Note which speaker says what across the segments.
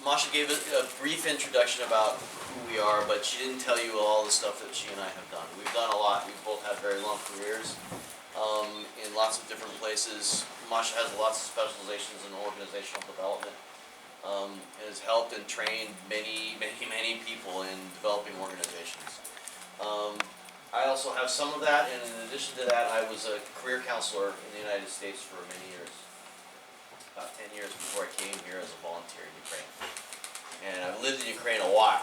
Speaker 1: Masha gave a brief introduction about who we are, but she didn't tell you all the stuff that she and I have done. We've done a lot. We've both had very long careers in lots of different places. Masha has lots of specializations in organizational development and has helped and trained many people in developing organizations. I also have some of that, and in addition to that, I was a career counselor in the United States for many years. About 10 years before I came here as a volunteer in Ukraine. And I've lived in Ukraine a while.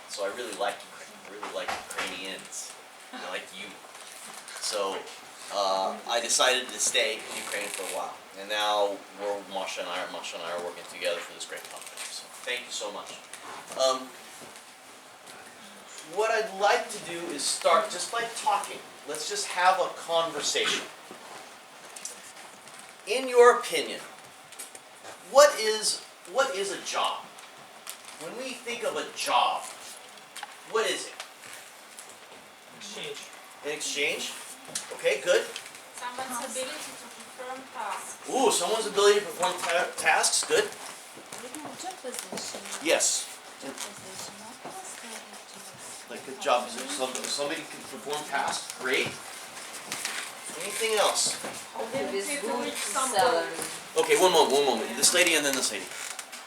Speaker 1: So I really like Ukraine. I really like Ukrainians. I like you. So I decided to stay in Ukraine for a while. And now Masha and I are working together for this great company. So thank you so much. What I'd like to do is start just by talking. Let's just have a conversation. In your opinion, what is a job? When we think of a job, what is it?
Speaker 2: Exchange.
Speaker 1: An exchange? Okay, good.
Speaker 3: Someone's ability to perform tasks.
Speaker 1: Ooh, someone's ability to perform tasks, good.
Speaker 4: Job position.
Speaker 1: Yes.
Speaker 4: Job position. Not task,
Speaker 1: Like a job position. Somebody can perform tasks, great. Anything else?
Speaker 4: Hobby with good
Speaker 3: Some
Speaker 4: salary.
Speaker 1: Okay, one moment. This lady and then this lady.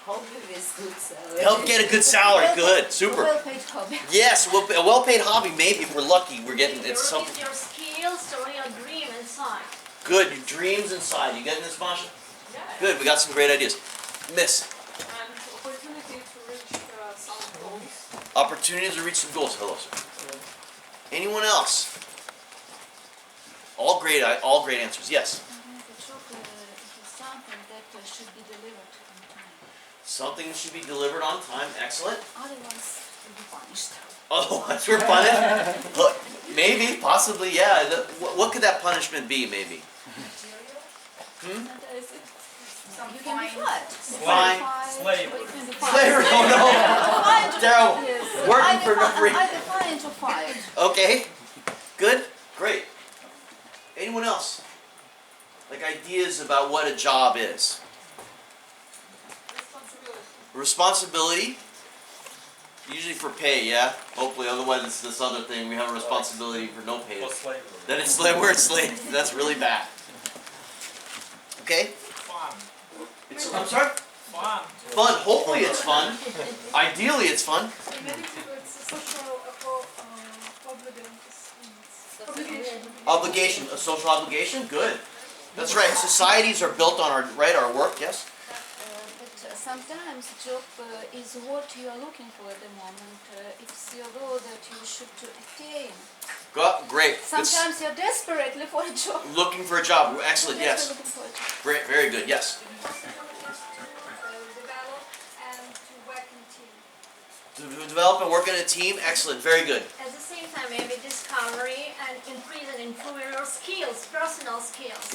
Speaker 4: Hobby with good salary.
Speaker 1: Help get a good salary, good, super.
Speaker 4: Well-paid hobby.
Speaker 1: Yes, a well-paid hobby, maybe if we're lucky, we're getting, it's
Speaker 3: Your
Speaker 1: something.
Speaker 3: your skills or your dream inside.
Speaker 1: Good, your dreams inside. You getting this, Masha?
Speaker 3: Yeah.
Speaker 1: Good, we got some great ideas. Miss,
Speaker 3: And opportunity to reach some goals.
Speaker 1: opportunity to reach some goals. Hello, sir. Anyone else? All great answers. Yes.
Speaker 4: The job is something that should be delivered on time.
Speaker 1: Something should be delivered on time. Excellent.
Speaker 4: Otherwise, you'll be punished.
Speaker 1: Otherwise, we're punished. Look, maybe, possibly, yeah. What could that punishment be? Maybe. Hmm?
Speaker 4: You can be fired.
Speaker 1: Fine.
Speaker 2: Slave.
Speaker 4: Or you can be fired.
Speaker 1: Slavery? Oh no. Terrible.
Speaker 4: Yes.
Speaker 1: Working for no reason.
Speaker 4: Either fired or fired.
Speaker 1: Okay. Good. Great. Anyone else? Like ideas about what a job is? Responsibility. Usually for pay, yeah? Hopefully, otherwise it's this other thing. We have a responsibility for no pay.
Speaker 2: For slavery.
Speaker 1: Then it's we're enslaved. That's really bad. Okay?
Speaker 2: Fun.
Speaker 1: I'm sorry?
Speaker 2: Fun.
Speaker 1: Fun. Hopefully it's fun. Ideally it's fun. Obligation, a social obligation, good. That's right. Societies are built on our work, yes?
Speaker 4: But sometimes job is what you are looking for at the moment. It's your goal that you should attain.
Speaker 1: Great.
Speaker 4: Sometimes you're desperately for a job.
Speaker 1: Looking for a job. Excellent, yes.
Speaker 4: Looking for a job.
Speaker 1: Great, very good, yes.
Speaker 3: Develop and to work in team.
Speaker 1: To develop and work in a team, excellent, very good.
Speaker 3: At the same time, maybe discovery and increase and improve your skills, personal skills.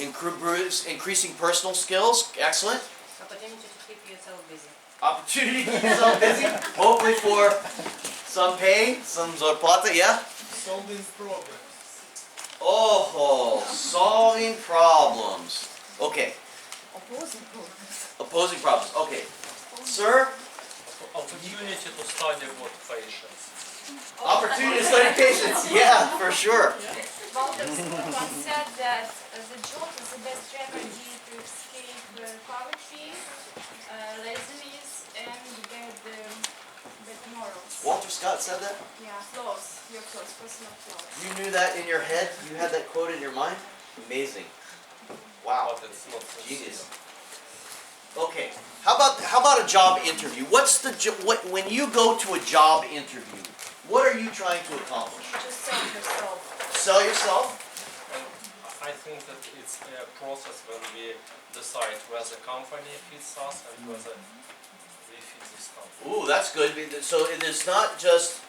Speaker 1: Increasing personal skills, excellent.
Speaker 5: Opportunity to keep yourself busy.
Speaker 1: Opportunity to keep yourself busy, hopefully for some pay, some plata, yeah?
Speaker 2: Solving problems.
Speaker 1: Oh, solving problems. Okay,
Speaker 4: Opposing problems.
Speaker 1: opposing problems, okay. Sir?
Speaker 2: Opportunity to study what patience.
Speaker 1: Opportunity to study patience, yeah, for sure.
Speaker 3: Walter Scott once said that the job is the best remedy to escape poverty, laziness, and bad morals.
Speaker 1: Walter Scott said that?
Speaker 3: Yeah, flaws, your flaws, personal flaws.
Speaker 1: You knew that in your head? You had that quote in your mind? Amazing. Wow,
Speaker 2: But it's not
Speaker 1: genius. Okay, how about a job interview? What's the when you go to a job interview? What are you trying to accomplish?
Speaker 3: Just sell yourself.
Speaker 1: Sell yourself?
Speaker 2: I think that it's a process when we decide whether the company fits us and whether we fit this company.
Speaker 1: Ooh, that's good. So it is not just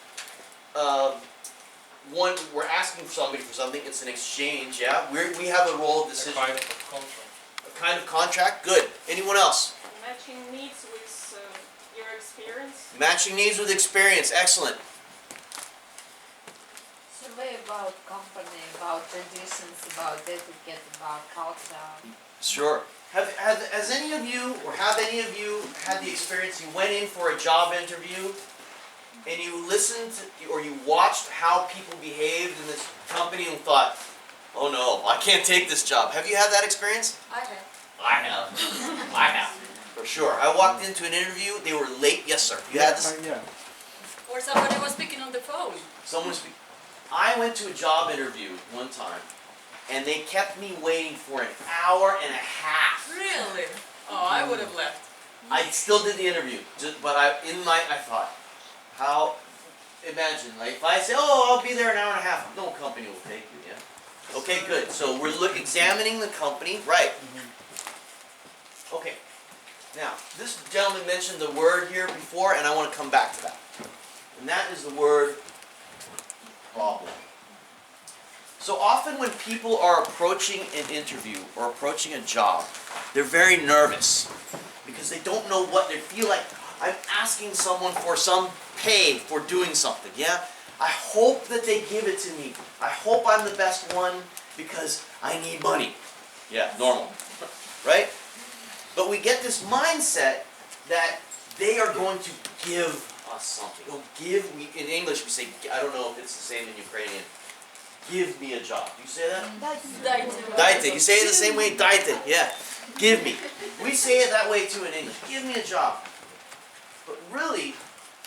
Speaker 1: we're asking somebody for something. It's an exchange. Yeah, we have a role of
Speaker 2: A
Speaker 1: decision.
Speaker 2: kind of contract.
Speaker 1: A kind of contract. Good. Anyone else?
Speaker 3: Matching needs with your experience.
Speaker 1: Matching needs with experience. Excellent.
Speaker 5: Survey about company, about traditions, about etiquette, about culture.
Speaker 1: Sure. Has any of you, or have any of you had the experience you went in for a job interview and you listened to, or you watched how people behaved in this company and thought, oh no, I can't take this job. Have you had that experience?
Speaker 5: I have.
Speaker 1: I have. I have. For sure. I walked into an interview, they were late. Yes, sir. You had this?
Speaker 6: Yeah.
Speaker 5: Or somebody was speaking on the phone.
Speaker 1: Someone speak. I went to a job interview one time, and they kept me waiting for an hour and a half.
Speaker 5: Really? Oh, I would have left.
Speaker 1: I still did the interview, but I thought, how? Imagine, like if I say, oh, I'll be there an hour and a half, no company will take you. Yeah. Okay, good. So we're examining the company, right? Okay. Now, this gentleman mentioned the word here before, and I want to come back to that. And that is the word problem. So often when people are approaching an interview or approaching a job, they're very nervous because they don't know what they feel like. I'm asking someone for some pay for doing something, yeah? I hope that they give it to me. I hope I'm the best one because I need money. Yeah, normal, right? But we get this mindset that they are going to give us something. Oh, give me, in English we say, I don't know if it's the same in Ukrainian, give me a job. Do you say that? Dайте. You say it the same way? Dайте. Yeah. Give me. We say it that way too in English. Give me a job. But really,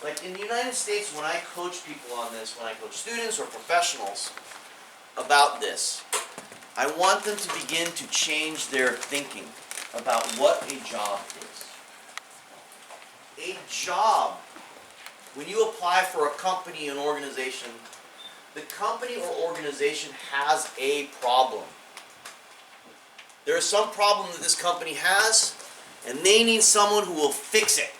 Speaker 1: like in the United States, when I coach people on this, when I coach students or professionals about this, I want them to begin to change their thinking about what a job is. A job, when you apply for a company, an organization, the company or organization has a problem. There is some problem that this company has, and they need someone who will fix it.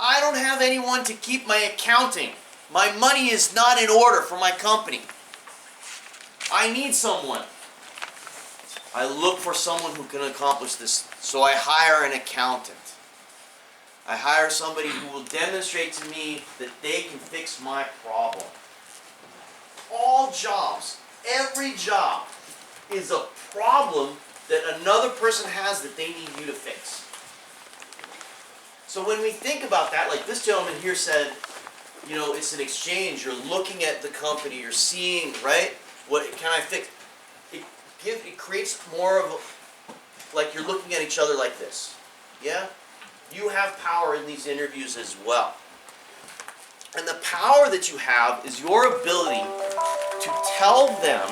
Speaker 1: I don't have anyone to keep my accounting. My money is not in order for my company. I need someone. I look for someone who can accomplish this, so I hire an accountant. I hire somebody who will demonstrate to me that they can fix my problem. All jobs, every job, is a problem that another person has that they need you to fix. So when we think about that, like this gentleman here said, you know, it's an exchange. You're looking at the company, you're seeing, right? What can I fix? It creates more of a, like you're looking at each other like this. Yeah? You have power in these interviews as well. And the power that you have is your ability to tell them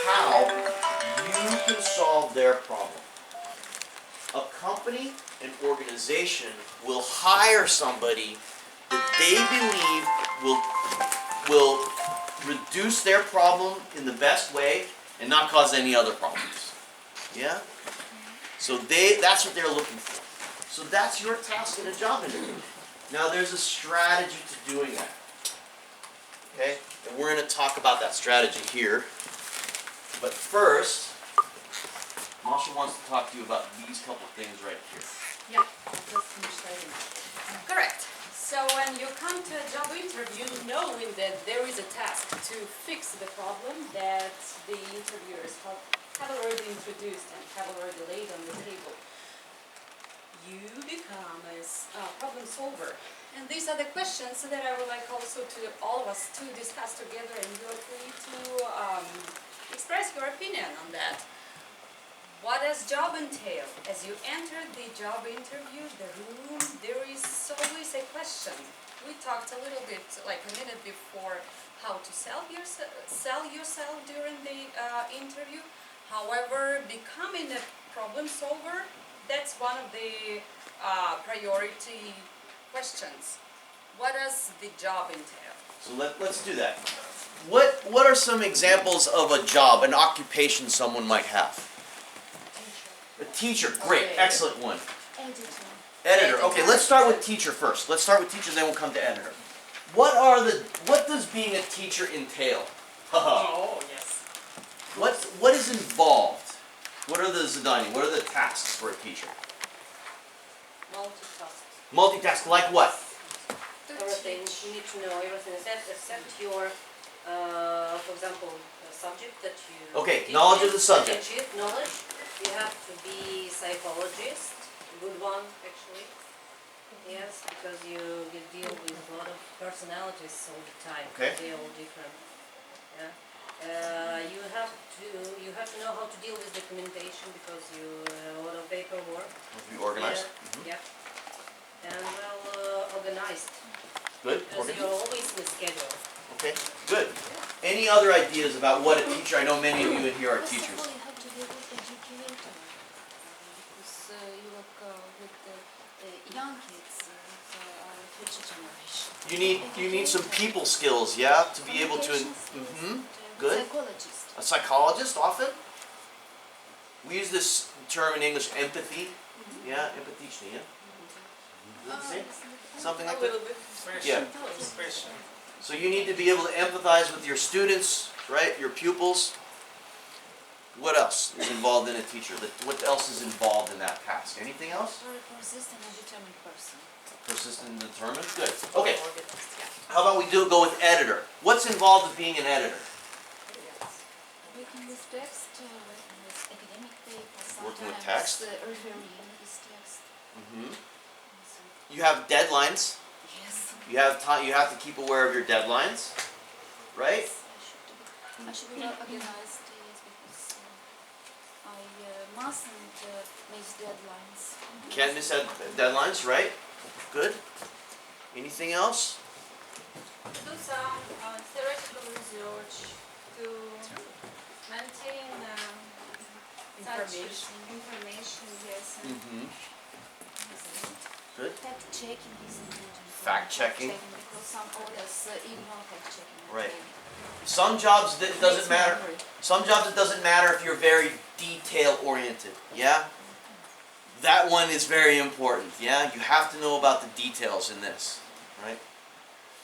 Speaker 1: how you can solve their problem. A company, an organization will hire somebody that they believe will reduce their problem in the best way and not cause any other problems. Yeah? So that's what they're looking for. So that's your task in a job interview. Now there's a strategy to doing that. Okay? And we're going to talk about that strategy here. But first, Masha wants to talk to you about these couple things right here.
Speaker 5: Yeah, let's finish writing. Correct. So when you come to a job interview, knowing that there is a task to fix the problem that the interviewers have already introduced and have already laid on the table, you become a problem solver. And these are the questions that I would like also to all of us to discuss together, and you are free to express your opinion on that. What does job entail? As you enter the job interview, the room, there is always a question. We talked a little bit, like a minute before, how to sell yourself during the interview. However, becoming a problem solver, that's one of the priority questions. What does the job entail?
Speaker 1: So let's do that. What are some examples of a job, an occupation someone might have? A teacher, great,
Speaker 5: Okay.
Speaker 1: excellent one.
Speaker 4: Editor.
Speaker 1: Editor, okay, let's start with teacher first. Let's start with teacher, then we'll come to editor. What does being a teacher entail?
Speaker 2: Oh, yes.
Speaker 1: What is involved? What are the zadani? What are the tasks for a teacher?
Speaker 5: Multitask.
Speaker 1: Multitask, like what?
Speaker 5: Everything, you need to know everything except your, for example, subject that you...
Speaker 1: Okay,
Speaker 5: teach.
Speaker 1: knowledge of the subject.
Speaker 5: To achieve knowledge, you have to be psychologist, a good one actually. Yes, because you deal with a lot of personalities all the time.
Speaker 1: Okay.
Speaker 5: They're all different. Yeah. You have to know how to deal with documentation because you have a lot of paperwork.
Speaker 1: Have you organized?
Speaker 5: Yeah. And well organized.
Speaker 1: Good.
Speaker 5: Because
Speaker 1: Organized.
Speaker 5: you're always in a schedule.
Speaker 1: Okay. Good. Any other ideas about what a teacher? I know many of you in here are
Speaker 4: First
Speaker 1: teachers.
Speaker 4: of all, you have to be a good educator because you work with the young kids, future generation.
Speaker 1: You need some people skills, yeah, to be able to.
Speaker 4: Communication skills,
Speaker 1: Good.
Speaker 4: Psychologist.
Speaker 1: A psychologist often. We use this term in English, empathy. Yeah, empathy. Something like that.
Speaker 2: bit.
Speaker 1: Yeah.
Speaker 2: Expression.
Speaker 1: So you need to be able to empathize with your students, right? Your pupils. What else is involved in a teacher? What else is involved in that task? Anything else?
Speaker 4: Very persistent and determined person.
Speaker 1: Persistent and determined. Good. Okay.
Speaker 5: Organized, yeah.
Speaker 1: How about we go with editor? What's involved with being an editor?
Speaker 4: Working with text, working with academic papers,
Speaker 1: Working with
Speaker 4: sometimes,
Speaker 1: text?
Speaker 4: reviewing this text.
Speaker 1: You have deadlines.
Speaker 4: Yes.
Speaker 1: You have time. You have to keep aware of your deadlines, right?
Speaker 4: I should be well organized, yes, because I mustn't miss deadlines.
Speaker 1: Can't miss deadlines, right? Good. Anything else?
Speaker 3: Do some theoretical research to maintain such information, yes. And
Speaker 1: Good.
Speaker 4: Fact checking is important.
Speaker 1: Fact checking.
Speaker 4: Because some orders ignore fact checking.
Speaker 1: Right. Some jobs it doesn't matter. Some jobs it doesn't matter if you're very detail oriented. Yeah. That one is very important. Yeah. You have to know about the details in this, right?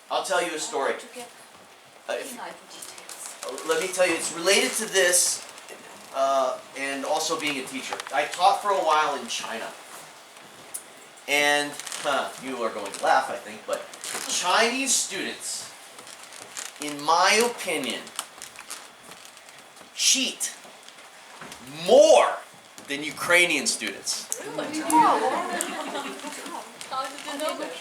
Speaker 1: I'll tell you a story.
Speaker 4: To get
Speaker 1: If-
Speaker 4: details.
Speaker 1: Let me tell you, it's related to this and also being a teacher. I taught for a while in China. And you are going to laugh, I think, but Chinese students, in my opinion, cheat more than Ukrainian students.
Speaker 5: How did you know that?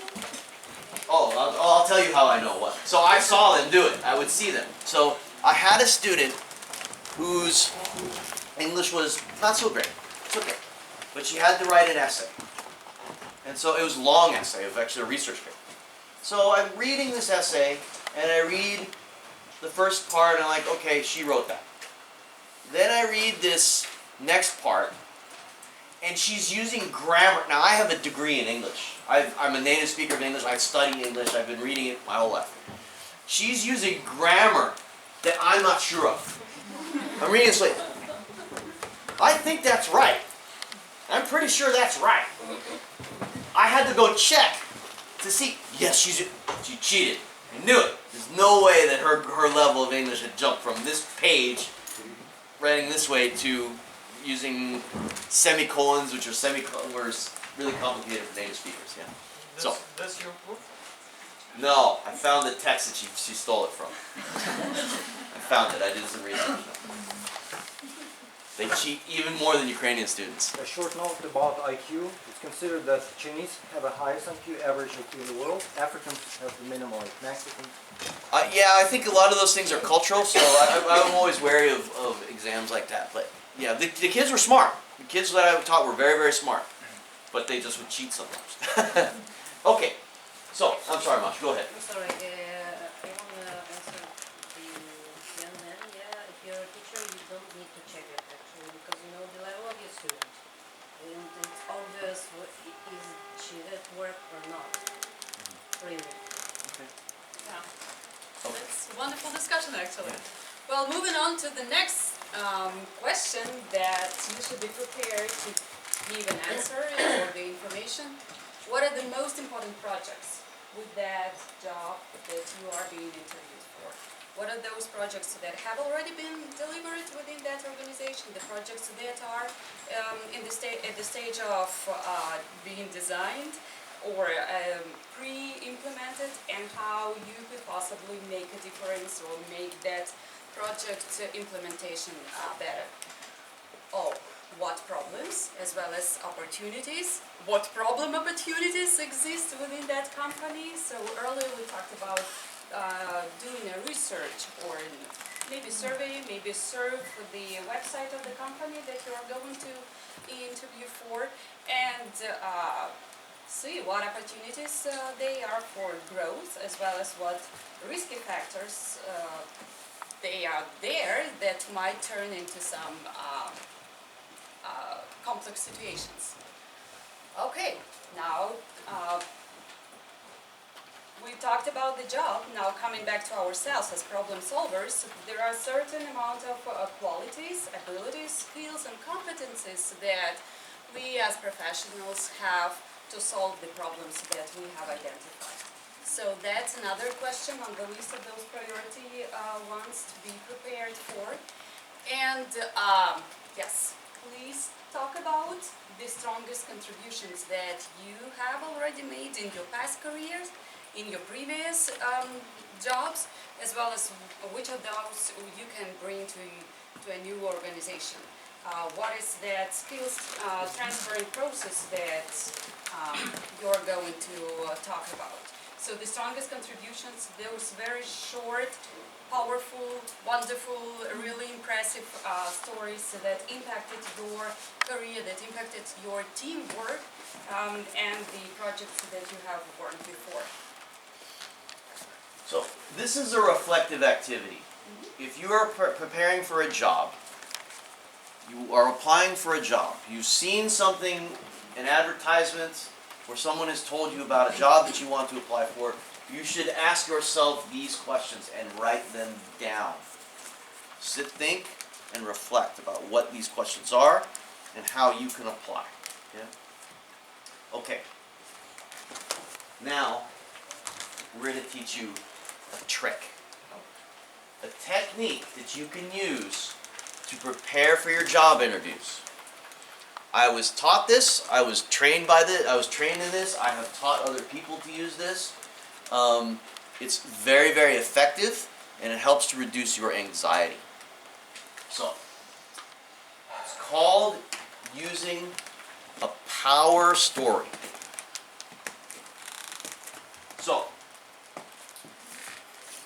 Speaker 1: Oh, I'll tell you how I know what. So I saw them do it. I would see them. So I had a student whose English was not so great. It's okay. But she had to write an essay. And so it was a long essay. It was actually a research paper. So I'm reading this essay, and I read the first part, and I'm like, okay, she wrote that. Then I read this next part, and she's using grammar. Now, I have a degree in English. I'm a native speaker of English. I study English. I've been reading it my whole life. She's using grammar that I'm not sure of. I'm reading this later. I think that's right. I'm pretty sure that's right. I had to go check to see. Yes, she cheated. I knew it. There's no way that her level of English had jumped from this page, writing this way, to using semicolons, which were really complicated for native speakers. Yeah. So
Speaker 2: That's your proof?
Speaker 1: no, I found the text that she stole it from. I found it. I did some research. They cheat even more than Ukrainian students.
Speaker 6: A short note about IQ. It's considered that Chinese have the highest IQ, average IQ in the world. Africans have the minimal, like Mexicans.
Speaker 1: Yeah, I think a lot of those things are cultural, so I'm always wary of exams like that. But yeah, the kids were smart. The kids that I taught were very, very smart. But they just would cheat sometimes. Okay, so, I'm sorry, Masha, go ahead.
Speaker 5: I'm sorry, I want to answer the young man. Yeah, if you're a teacher, you don't need to check it actually, because you know the level of your student. And it's obvious is she at work or not. Really.
Speaker 7: Yeah. That's a wonderful discussion actually. Well, moving on to the next question that you should be prepared to give an answer or the information. What are the most important projects with that job that you are being interviewed for? What are those projects that have already been delivered within that organization? The projects that are at the stage of being designed or pre-implemented, and how you could possibly make a difference or make that
Speaker 5: project implementation better? Oh, what problems as well as opportunities? What problem opportunities exist within that company? So earlier we talked about doing a research or maybe survey, maybe surf the website of the company that you are going to interview for, and see what opportunities they are for growth, as well as what risky factors they are there that might turn into some complex situations. Okay, now we talked about the job. Now coming back to ourselves as problem solvers, there are a certain amount of qualities, abilities, skills and competences that we as professionals have to solve the problems that we have identified. So that's another question on the list of those priority ones to be prepared for. And yes, please talk about the strongest contributions that you have already made in your past careers, in your previous jobs, as well as which of those you can bring to a new organization. What is that skills transferring process that you're going to talk about? So the strongest contributions, those very short, powerful, wonderful, really impressive stories that impacted your career, that impacted your teamwork, and the projects that you have worked before.
Speaker 1: So this is a reflective activity. If you are preparing for a job, you are applying for a job, you've seen something, an advertisement, or someone has told you about a job that you want to apply for, you should ask yourself these questions and write them down. Sit, think, and reflect about what these questions are and how you can apply. Yeah? Okay. Now, we're going to teach you a trick. A technique that you can use to prepare for your job interviews. I was taught this, I was trained in this, I have taught other people to use this. It's very, very effective, and it helps to reduce your anxiety. So, it's called using a power story. So,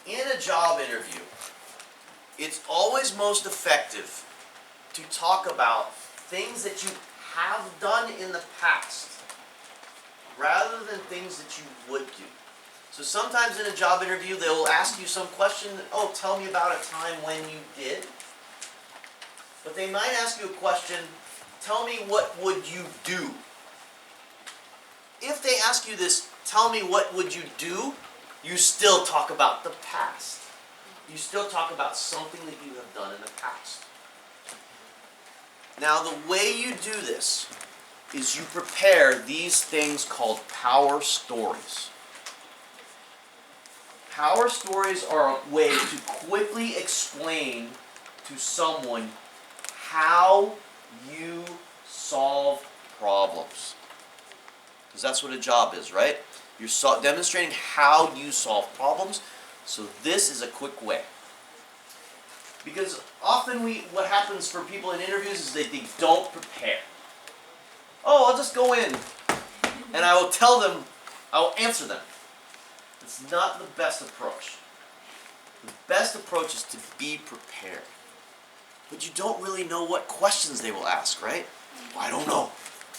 Speaker 1: in a job interview, it's always most effective to talk about things that you have done in the past rather than things that you would do. So sometimes in a job interview they will ask you some question, oh, tell me about a time when you did. But they might ask you a question, tell me what would you do. If they ask you this, tell me what would you do, you still talk about the past. You still talk about something that you have done in the past. Now, the way you do this is you prepare these things called power stories. Power stories are a way to quickly explain to someone how you solve problems. Because that's what a job is, right? You're demonstrating how you solve problems. So this is a quick way. Because often what happens for people in interviews is they don't prepare. Oh, I'll just go in and I will tell them, I will answer them. It's not the best approach. The best approach is to be prepared. But you don't really know what questions they will ask, right? Well, I don't know.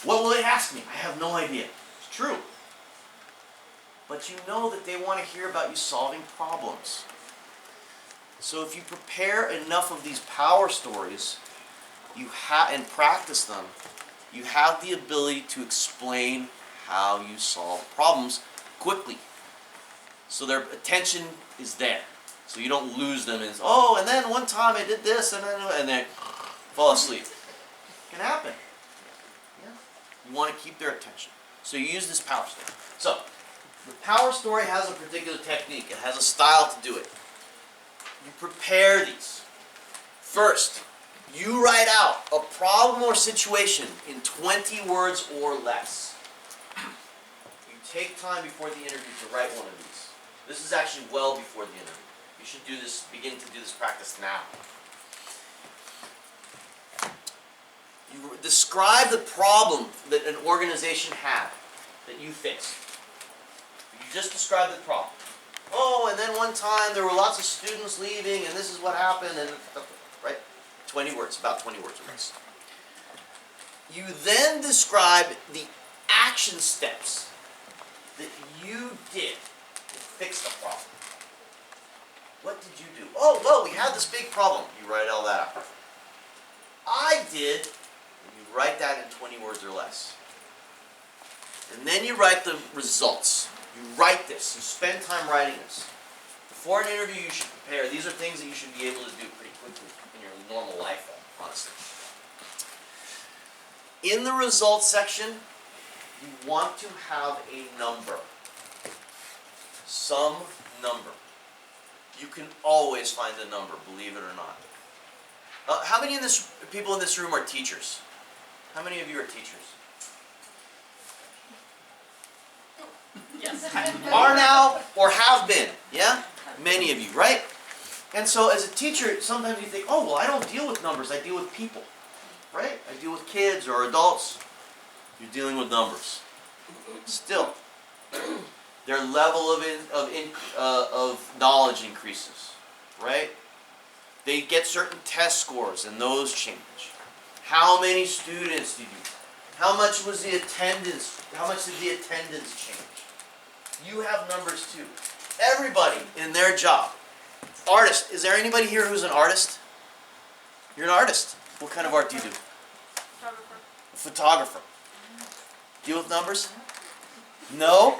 Speaker 1: What will they ask me? I have no idea. It's true. But you know that they want to hear about you solving problems. So if you prepare enough of these power stories and practice them, you have the ability to explain how you solve problems quickly. So their attention is there. So you don't lose them and oh, and then one time I did this and they fall asleep. It can happen. Yeah. You want to keep their attention. So you use this power story. So the power story has a particular technique. It has a style to do it. You prepare these. First, you write out a problem or situation in 20 words or less. You take time before the interview to write one of these. This is actually well before the interview. You should do this, begin to do this practice now. You describe the problem that an organization had, that you fixed. You just described the problem. Oh, and then one time there were lots of students leaving, and this is what happened, and right? 20 words, about 20 words or less. You then describe the action steps that you did to fix the problem. What did you do? Oh, well, we had this big problem. You write all that out. I did, and you write that in 20 words or less. And then you write the results. You write this. You spend time writing this. Before an interview, you should prepare. These are things that you should be able to do pretty quickly in your normal life, honestly. In the results section, you want to have a number. Some number. You can always find a number, believe it or not. How many people in this room are teachers? How many of you are teachers?
Speaker 7: Yes.
Speaker 1: Are now or have been, yeah? Many of you, right? And so as a teacher, sometimes you think, oh, well, I don't deal with numbers, I deal with people, right? I deal with kids or adults. You're dealing with numbers. Still, their level of knowledge increases, right? They get certain test scores and those change. How many students did you have? How much was the attendance? How much did the attendance change? You have numbers too. Everybody in their job. Artist. Is there anybody here who's an artist? You're an artist. What kind of art do you do?
Speaker 3: Photographer.
Speaker 1: A photographer. Deal with numbers? No?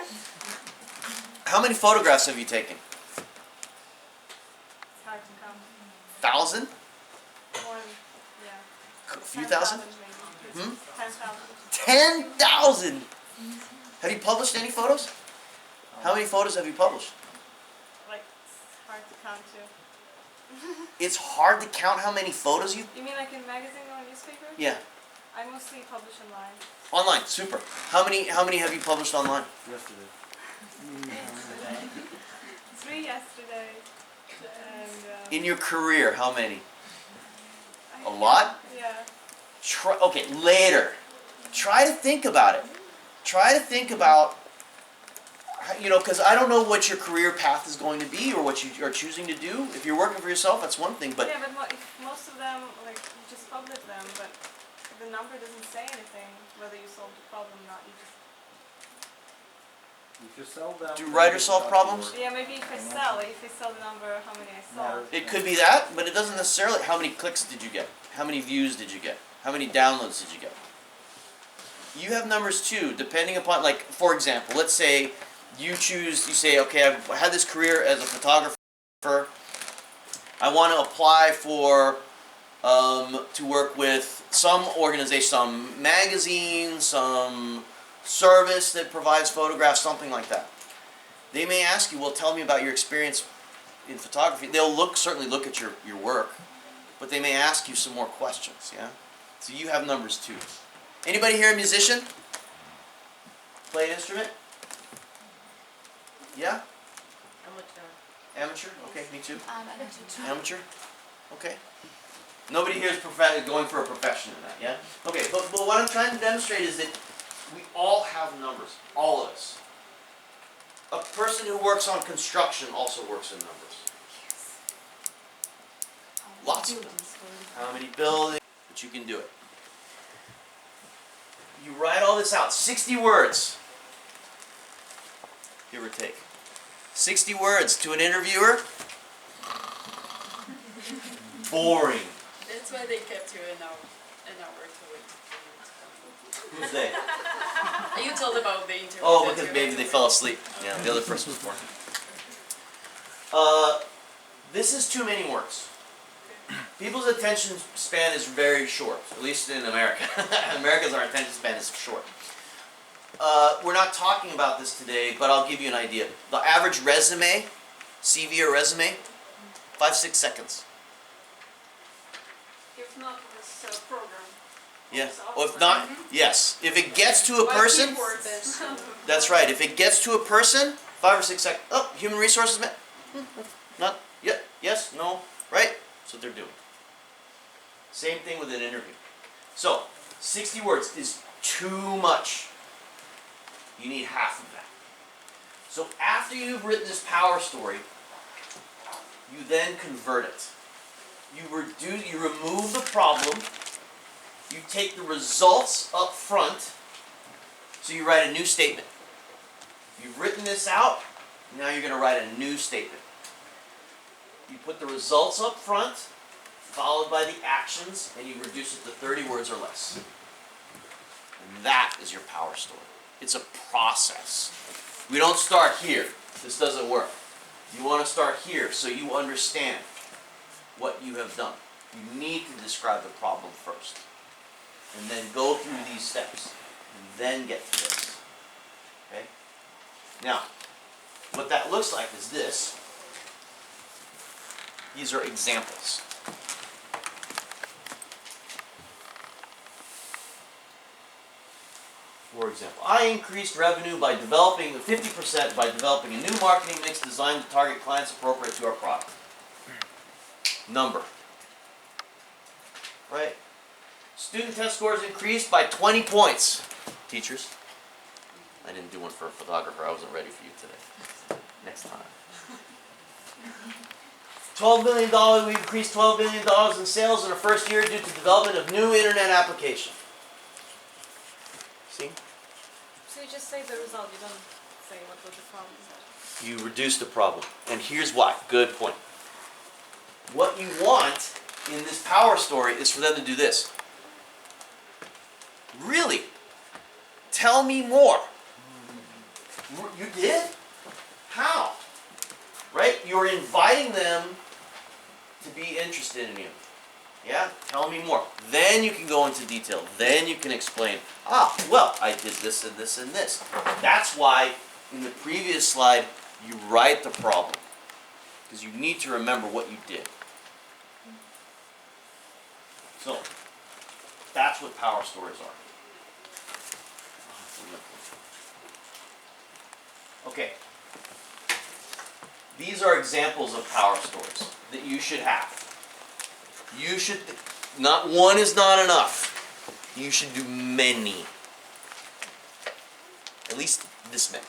Speaker 1: How many photographs have you taken?
Speaker 3: It's hard to count.
Speaker 1: 1,000?
Speaker 3: More, yeah.
Speaker 1: A few thousand?
Speaker 3: 10,000 maybe.
Speaker 1: Hmm?
Speaker 3: 10,000.
Speaker 1: 10,000! Have you published any photos? How many photos have you published?
Speaker 3: Like, it's hard to count too.
Speaker 1: It's hard to count how many photos you...
Speaker 3: You mean like in magazine or newspaper?
Speaker 1: Yeah.
Speaker 3: I mostly publish online.
Speaker 1: Online, super. How many have you published online?
Speaker 6: Yesterday.
Speaker 3: 3 yesterday. And,
Speaker 1: In your career, how many?
Speaker 3: I
Speaker 1: A lot?
Speaker 3: Yeah.
Speaker 1: Okay, later. Try to think about it. Try to think about, because I don't know what your career path is going to be or what you are choosing to do. If you're working for yourself, that's one thing, but
Speaker 3: Yeah, but if most of them, like, you just publish them, but the number doesn't say anything, whether you solved the problem or not. You just...
Speaker 6: If you sell them,
Speaker 1: Do
Speaker 6: then
Speaker 1: writers
Speaker 6: it's
Speaker 1: solve
Speaker 6: not
Speaker 1: problems?
Speaker 6: your-
Speaker 3: Yeah, maybe if I sell the number, how many I sold.
Speaker 1: it could be that, but it doesn't necessarily. How many clicks did you get? How many views did you get? How many downloads did you get? You have numbers too, depending upon, like, for example, let's say you say, okay, I've had this career as a photographer. I want to apply for, to work with some organization, some magazine, some service that provides photographs, something like that. They may ask you, well, tell me about your experience in photography. They'll certainly look at your work, but they may ask you some more questions, yeah? So you have numbers too. Anybody here a musician? Play an instrument? Yeah? Amateur? Okay, me too. Amateur? Okay. Nobody here is going for a profession in that, yeah? Okay, but what I'm trying to demonstrate is that we all have numbers, all of us. A person who works on construction also works in numbers. Lots of them. How many buildings? But you can do it. You write all this out. 60 words. Give or take. 60 words to an interviewer. Boring.
Speaker 7: That's why they kept you an hour to wait.
Speaker 1: Who's they?
Speaker 7: You told about the interview.
Speaker 1: Oh,
Speaker 7: that
Speaker 1: because
Speaker 7: you
Speaker 1: maybe
Speaker 7: had
Speaker 1: they
Speaker 7: to
Speaker 1: fell
Speaker 7: wait.
Speaker 1: asleep. Yeah, the other person was boring. This is too many words. People's attention span is very short, at least in America. America's our attention span is short. We're not talking about this today, but I'll give you an idea. The average resume, CV or resume, 5-6 seconds.
Speaker 3: If not this program.
Speaker 1: Yeah. Well, if not, yes. If it gets to a person, that's right. If it gets to a person, 5 or 6 seconds. Oh, human resources man. Not yet. Yes? No? Right? That's what they're doing. Same thing with an interview. So, 60 words is too much. You need half of that. So after you've written this power story, you then convert it. You remove the problem, you take the results up front, so you write a new statement. You've written this out, now you're going to write a new statement. You put the results up front, followed by the actions, and you reduce it to 30 words or less. And that is your power story. It's a process. We don't start here. This doesn't work. You want to start here so you understand what you have done. You need to describe the problem first. And then go through these steps. And then get to this. Okay? Now, what that looks like is this. These are examples. For example, I increased revenue by developing 50% by developing a new marketing mix designed to target clients appropriate to our product. Number. Right? Student test scores increased by 20 points. Teachers, I didn't do one for a photographer. I wasn't ready for you today. Next time. $12 million, we increased $12 million in sales in the first year due to development of new internet application. See?
Speaker 7: So you just say the result, you don't say what was the problem.
Speaker 1: You reduce the problem. And here's why. Good point. What you want in this power story is for them to do this. Really? Tell me more. You did? How? Right? You're inviting them to be interested in you. Yeah? Tell me more. Then you can go into detail. Then you can explain, well, I did this and this and this. That's why in the previous slide you write the problem. Because you need to remember what you did. So, that's what power stories are. Okay. These are examples of power stories that you should have. You should, not one is not enough. You should do many. At least this many.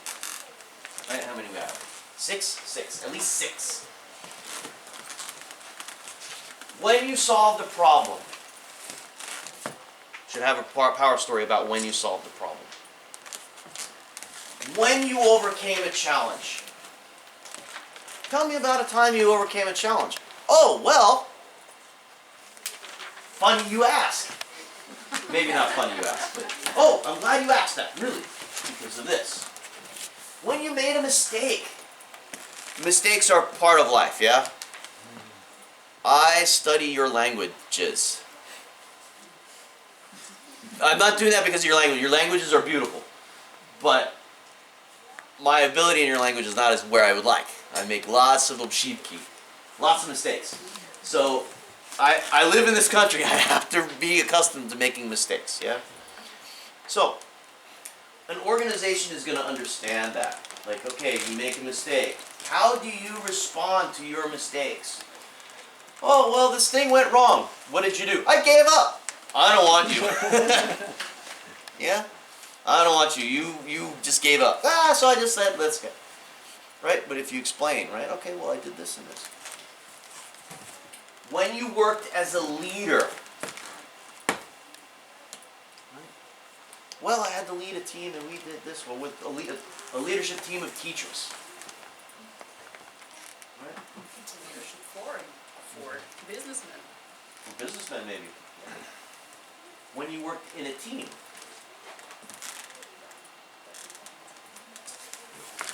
Speaker 1: Right? How many we have? 6? 6. At least 6. When you solve the problem, should have a power story about when you solved the problem. When you overcame a challenge. Tell me about a time you overcame a challenge. Oh, well, funny you ask. Maybe not funny you ask, but oh, I'm glad you asked that, really, because of this. When you made a mistake. Mistakes are part of life, yeah? I study your languages. I'm not doing that because of your language. Your languages are beautiful. But my ability in your language is not as where I would like. I make lots of obshivki. Lots of mistakes. So, I live in this country. I have to be accustomed to making mistakes, yeah? So, an organization is going to understand that. Like, okay, you make a mistake. How do you respond to your mistakes? Oh, well, this thing went wrong. What did you do? I gave up. I don't want you. Yeah? I don't want you. You just gave up. So I just said, let's go. Right? But if you explain, right? Okay, well, I did this and this. When you worked as a leader, right? Well, I had to lead a team and we did this. Well, with a leadership team of teachers. Right?
Speaker 7: It's a leadership for businessmen.
Speaker 1: For businessmen, maybe. When you worked in a team.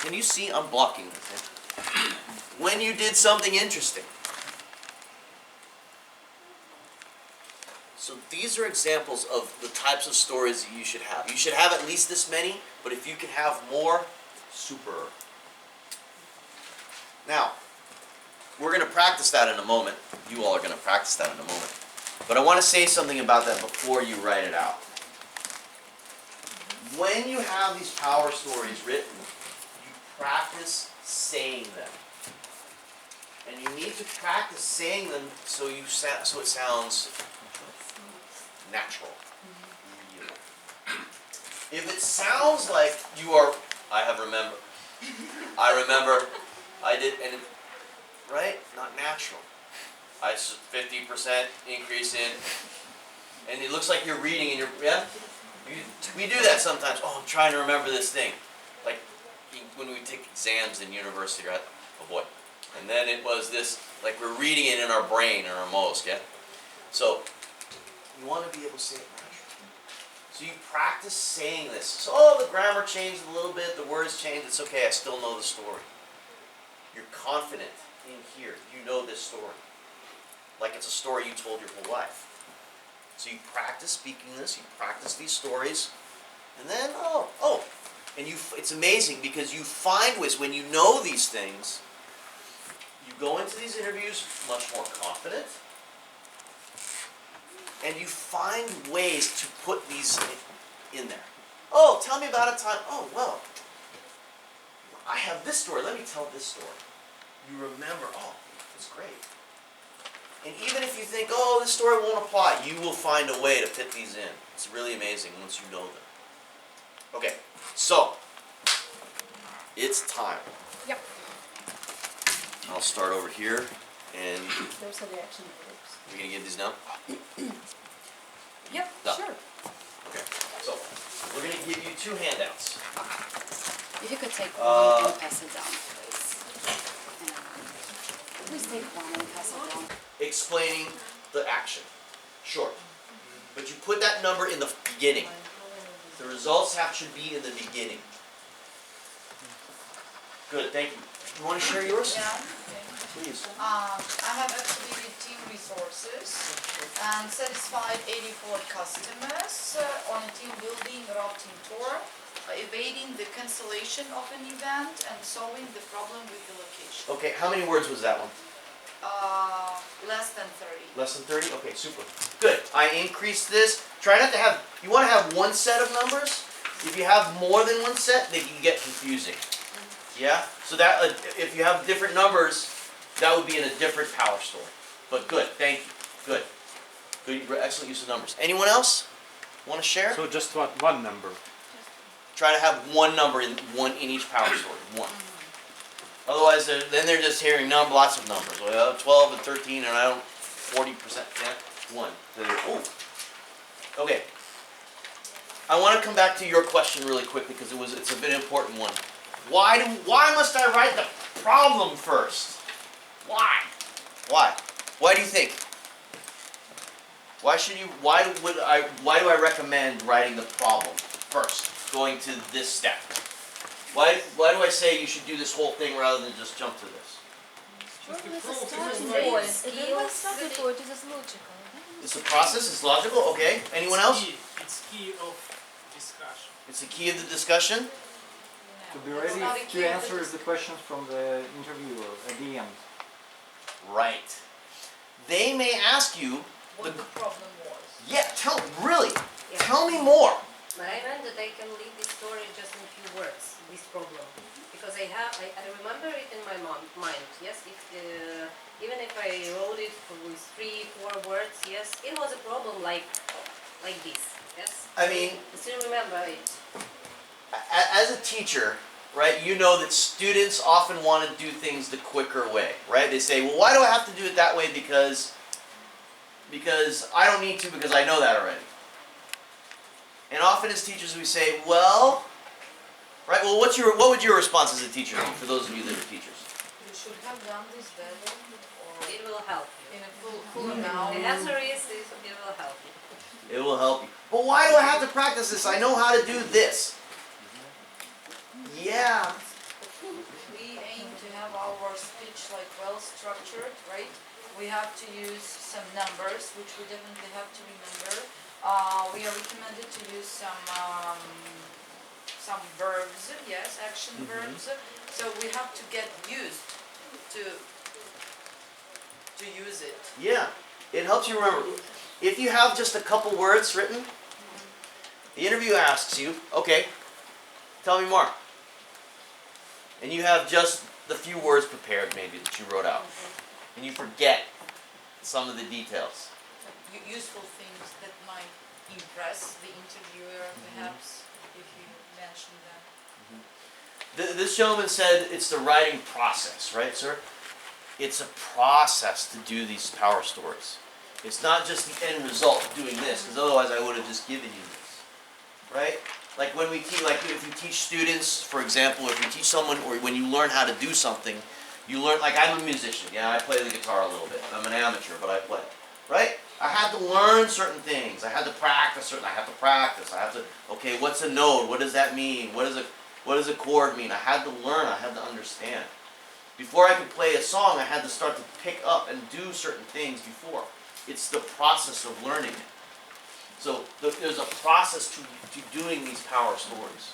Speaker 1: Can you see I'm blocking this? When you did something interesting. So these are examples of the types of stories that you should have. You should have at least this many, but if you can have more, super. Now, we're going to practice that in a moment. You all are going to practice that in a moment. But I want to say something about that before you write it out. When you have these power stories written, you practice saying them. And you need to practice saying them so so it sounds natural. If it sounds like you are, I remember, I did, and right? Not natural. 50% increase in, and it looks like you're reading and we do that sometimes. Oh, I'm trying to remember this thing. Like when we take exams in university, right? Oh boy. And then it was this, like we're reading it in our brain or our most, yeah? So, you want to be able to say it naturally. So you practice saying this. So, oh, the grammar changed a little bit, the words changed, it's okay, I still know the story. You're confident in here, you know this story. Like it's a story you told your whole life. So you practice speaking this, you practice these stories, and then, and it's amazing because you find ways, when you know these things, you go into these interviews much more confident, and you find ways to put these in there. Oh, tell me about a time, oh, well, I have this story, let me tell this story. You remember, oh, that's great. And even if you think, oh, this story won't apply, you will find a way to fit these in. It's really amazing once you know them. Okay, so, it's time.
Speaker 7: Yep.
Speaker 1: I'll start over here, and
Speaker 4: There's a reaction groups.
Speaker 1: you're going to give these now?
Speaker 7: Yep,
Speaker 1: Done.
Speaker 7: sure.
Speaker 1: Okay, so, we're going to give you 2 handouts.
Speaker 4: If you could take one and pass it down, please. Please take one and pass it down.
Speaker 1: Explaining the action. Short. But you put that number in the beginning. The results should be in the beginning. Good, thank you. You want to share yours?
Speaker 8: Yeah.
Speaker 1: Please.
Speaker 8: I have activated team resources and satisfied 84 customers on a team building Gropp team tour, evading the cancellation of an event and solving the problem with the location.
Speaker 1: Okay, how many words was that one?
Speaker 8: Less than 30.
Speaker 1: Less than 30? Okay, super. Good. I increased this. Try not to have, you want to have one set of numbers. If you have more than one set, they can get confusing. Yeah? So that, if you have different numbers, that would be in a different power story. But good, thank you. Good. Good, excellent use of numbers. Anyone else want to share?
Speaker 9: So just one number.
Speaker 1: Try to have one number in each power story. One. Otherwise, then they're just hearing lots of numbers. Well, 12 and 13, and I don't 40%. Yeah, one. Ooh. Okay. I want to come back to your question really quickly because it's a bit important one. Why must I write the problem first? Why? Why? Why do you think? Why do I recommend writing the problem first, going to this step? Why do I say you should do this whole thing rather than just jump to this? It's a process, it's logical, okay. Anyone else?
Speaker 2: It's key of discussion.
Speaker 1: It's the key of the discussion?
Speaker 6: To be ready to answer the questions from the interviewer at the end.
Speaker 1: Right. They may ask you,
Speaker 8: What the problem was.
Speaker 1: yeah, tell me more.
Speaker 10: But I meant that I can leave this story just in a few words, this problem. Because I remember it in my mind, yes, even if I wrote it with 3-4 words, yes, it was a problem like this, yes.
Speaker 1: I mean,
Speaker 10: I still remember it.
Speaker 1: as a teacher, right, you know that students often want to do things the quicker way, right? They say, well, why do I have to do it that way? Because I don't need to, because I know that already. And often as teachers we say, well, right, well, what would your response as a teacher be for those of you that are teachers?
Speaker 8: You should have done this better or
Speaker 10: It will help you.
Speaker 8: in a full amount.
Speaker 10: The answer is it will help you.
Speaker 1: It will help you. But why do I have to practice this? I know how to do this. Yeah.
Speaker 8: We aim to have our speech like well structured, right? We have to use some numbers, which we definitely have to remember. We are recommended to use some verbs, yes, action verbs. So we have to get used to use it.
Speaker 1: Yeah. It helps you remember. If you have just a couple words written, the interview asks you, okay, tell me more. And you have just the few words prepared maybe that you wrote out. And you forget some of the details.
Speaker 8: Useful things that might impress the interviewer, perhaps, if you mention that.
Speaker 1: This gentleman said it's the writing process, right, sir? It's a process to do these power stories. It's not just the end result of doing this, because otherwise I would have just given you this, right? Like when we teach, like if you teach students, for example, if you teach someone, or when you learn how to do something, you learn, like I'm a musician, yeah, I play the guitar a little bit. I'm an amateur, but I play, right? I had to learn certain things. I had to practice I have to practice. I have to, okay, what's a note? What does that mean? What does a chord mean? I had to learn, I had to understand. Before I could play a song, I had to start to pick up and do certain things before. It's the process of learning it. So there's a process to doing these power stories.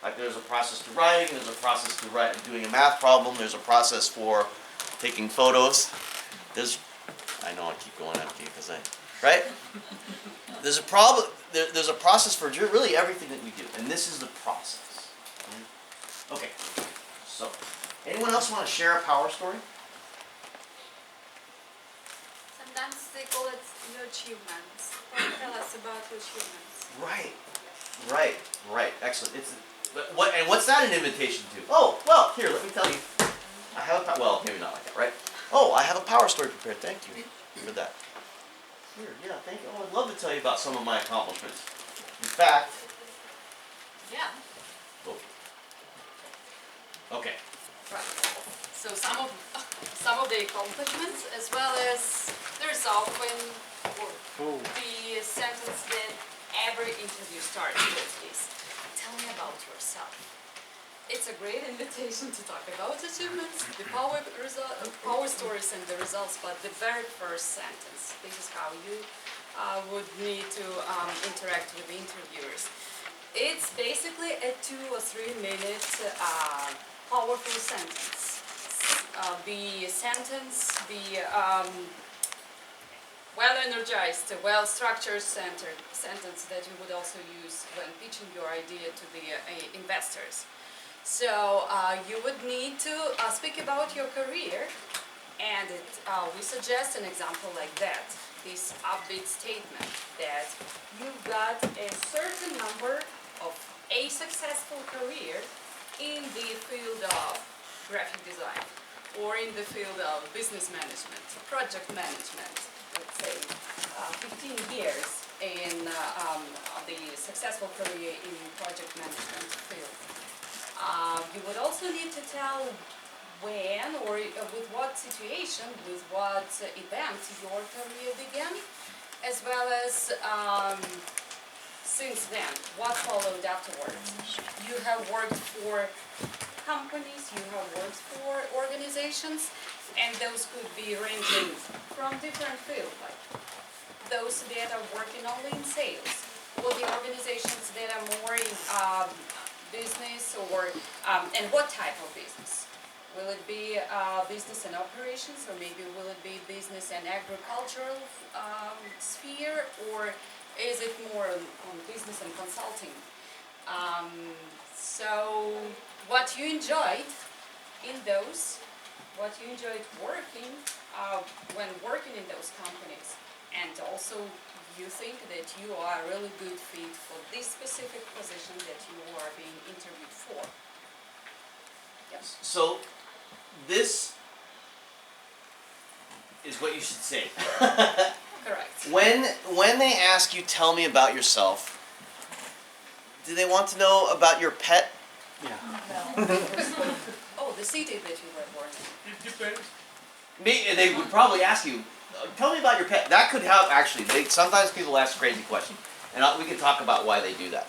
Speaker 1: Like there's a process to writing, there's a process to doing a math problem, there's a process for taking photos. I know I keep going after you because right? There's a process for really everything that we do, and this is the process. Okay, so anyone else want to share a power story?
Speaker 3: Sometimes they call it your achievements. Tell us about your achievements.
Speaker 1: Right. Excellent. What's that an invitation to? Oh, well, here, let me tell you. I have well, maybe not like that, right? Oh, I have a power story prepared. Thank you for that. Here, yeah, thank you. Oh, I'd love to tell you about some of my accomplishments. In fact,
Speaker 7: Yeah,
Speaker 1: oh. Okay.
Speaker 7: right. So some of the accomplishments, as well as the result when the sentence that every interview starts with is, tell me about yourself. It's a great invitation to talk about achievements, the power stories and the results, but the very first sentence, this is how you would need to interact with the interviewers. It's basically a 2 or 3 minute powerful sentence. The sentence, the well-energized, well-structured sentence that you would also use when pitching your idea to the investors. So you would need to speak about your career, and we suggest an example like that, this upbeat statement that you've got a certain number of a successful career in the field of graphic design, or in the field of business management, project management, let's say 15 years in the successful career in project management field. You would also need to tell when or with what situation, with what event your career began, as well as since then, what followed afterwards. You have worked for companies, you have worked for organizations, and those could be ranging from different fields, like those that are working only in sales, or the organizations that are more in business, or and what type of business? Will it be business and operations, or maybe will it be business and agricultural sphere, or is it more on business and consulting? So what you enjoyed in those, what you enjoyed working when working in those companies, and also you think that you are a really good fit for this specific position that you are being interviewed for. Yes.
Speaker 1: So this is what you should say.
Speaker 7: Correct.
Speaker 1: When they ask you, tell me about yourself, do they want to know about your pet?
Speaker 6: Yeah.
Speaker 7: Oh, the city that you were born in.
Speaker 2: It depends.
Speaker 1: They would probably ask you, tell me about your pet. That could help, actually. Sometimes people ask crazy questions, and we can talk about why they do that.